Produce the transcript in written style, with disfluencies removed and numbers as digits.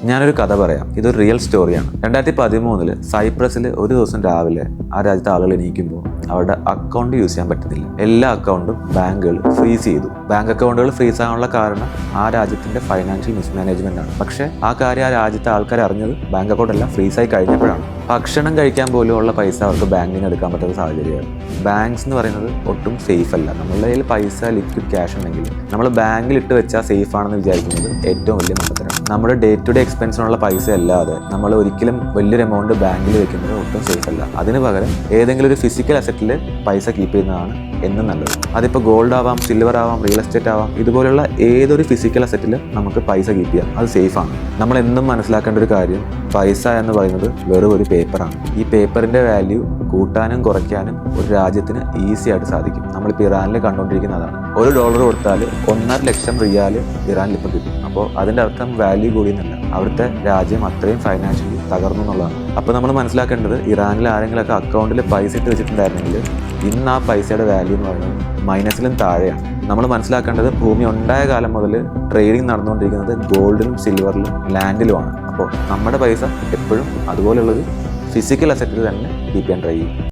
ഞാനൊരു കഥ പറയാം. ഇതൊരു റിയൽ സ്റ്റോറിയാണ്. 2013 സൈപ്രസിൽ ഒരു ദിവസം രാവിലെ ആ രാജ്യത്തെ ആളുകൾ എണീക്കുമ്പോൾ അവരുടെ അക്കൗണ്ട് യൂസ് ചെയ്യാൻ പറ്റുന്നില്ല. എല്ലാ അക്കൗണ്ടും ബാങ്കുകൾ ഫ്രീസ് ചെയ്തു. ബാങ്ക് അക്കൗണ്ടുകൾ ഫ്രീസ് ആകാനുള്ള കാരണം ആ രാജ്യത്തിന്റെ ഫൈനാൻഷ്യൽ മിസ്മാനേജ്മെന്റ് ആണ്. പക്ഷേ ആ കാര്യം ആ രാജ്യത്തെ ആൾക്കാർ അറിഞ്ഞത് ബാങ്ക് അക്കൗണ്ട് എല്ലാം ഫ്രീസ് ആയി കഴിഞ്ഞപ്പോഴാണ്. ഭക്ഷണം കഴിക്കാൻ പോലും ഉള്ള പൈസ അവർക്ക് ബാങ്കിൽ നിന്ന് എടുക്കാൻ പറ്റാത്ത സാഹചര്യമാണ്. ബാങ്ക്സ് എന്ന് പറയുന്നത് ഒട്ടും സേഫ് അല്ല. നമ്മളുടെ കയ്യിൽ പൈസ ലിക്വിഡ് ക്യാഷ് ഉണ്ടെങ്കിൽ നമ്മൾ ബാങ്കിൽ ഇട്ട് വെച്ചാൽ സേഫ് ആണെന്ന് വിചാരിക്കുന്നത് ഏറ്റവും വലിയ മണ്ടത്തരം. നമ്മുടെ ഡേ ടു ഡേ എക്സ്പെൻസിനുള്ള പൈസ അല്ലാതെ നമ്മൾ ഒരിക്കലും വലിയൊരു എമൗണ്ട് ബാങ്കിൽ വെക്കുന്നത് ഒട്ടും സേഫ് അല്ല. അതിന് പകരം ഏതെങ്കിലും ഒരു ഫിസിക്കൽ അസറ്റിൽ പൈസ കീപ്പ് ചെയ്യുന്നതാണ് എന്നും നല്ലത്. അതിപ്പോൾ ഗോൾഡ് ആവാം, സിൽവർ ആവാം, റിയൽ എസ്റ്റേറ്റ് ആവാം, ഇതുപോലുള്ള ഏതൊരു ഫിസിക്കൽ അസറ്റിൽ നമുക്ക് പൈസ കീപ്പ് ചെയ്യാം. അത് സേഫാണ്. നമ്മൾ എന്നും മനസ്സിലാക്കേണ്ട ഒരു കാര്യം, പൈസ എന്ന് പറയുന്നത് വെറും ഒരു പേപ്പറാണ്. ഈ പേപ്പറിന്റെ വാല്യൂ കൂട്ടാനും കുറയ്ക്കാനും ഒരു രാജ്യത്തിന് ഈസി ആയിട്ട് സാധിക്കും. നമ്മളിപ്പോൾ ഇറാനിൽ കണ്ടുകൊണ്ടിരിക്കുന്നതാണ്. $1 കൊടുത്താൽ 1.5 ലക്ഷം റിയാൽ ഇറാനിൽ ഇപ്പം കിട്ടും. അപ്പോൾ അതിൻ്റെ അർത്ഥം വാല്യൂ കൂടിയെന്നല്ല, അവിടുത്തെ രാജ്യം അത്രയും ഫൈനാൻഷ്യലി തകർന്നു എന്നുള്ളതാണ്. അപ്പോൾ നമ്മൾ മനസ്സിലാക്കേണ്ടത്, ഇറാനിൽ ആരെങ്കിലുമൊക്കെ അക്കൗണ്ടിൽ പൈസ ഇട്ട് വെച്ചിട്ടുണ്ടായിരുന്നെങ്കിൽ ഇന്ന് ആ പൈസയുടെ വാല്യൂ എന്ന് പറയുന്നത് മൈനസിലും താഴെയാണ്. നമ്മൾ മനസ്സിലാക്കേണ്ടത്, ഭൂമി ഉണ്ടായ കാലം മുതൽ ട്രേഡിംഗ് നടന്നുകൊണ്ടിരിക്കുന്നത് ഗോൾഡിലും സിൽവറിലും ലാൻഡിലുമാണ്. അപ്പോൾ നമ്മുടെ പൈസ എപ്പോഴും അതുപോലുള്ളൊരു ഫിസിക്കൽ അസറ്റിൽ തന്നെ കീപ്പ് ചെയ്യാൻ ട്രൈ ചെയ്യും.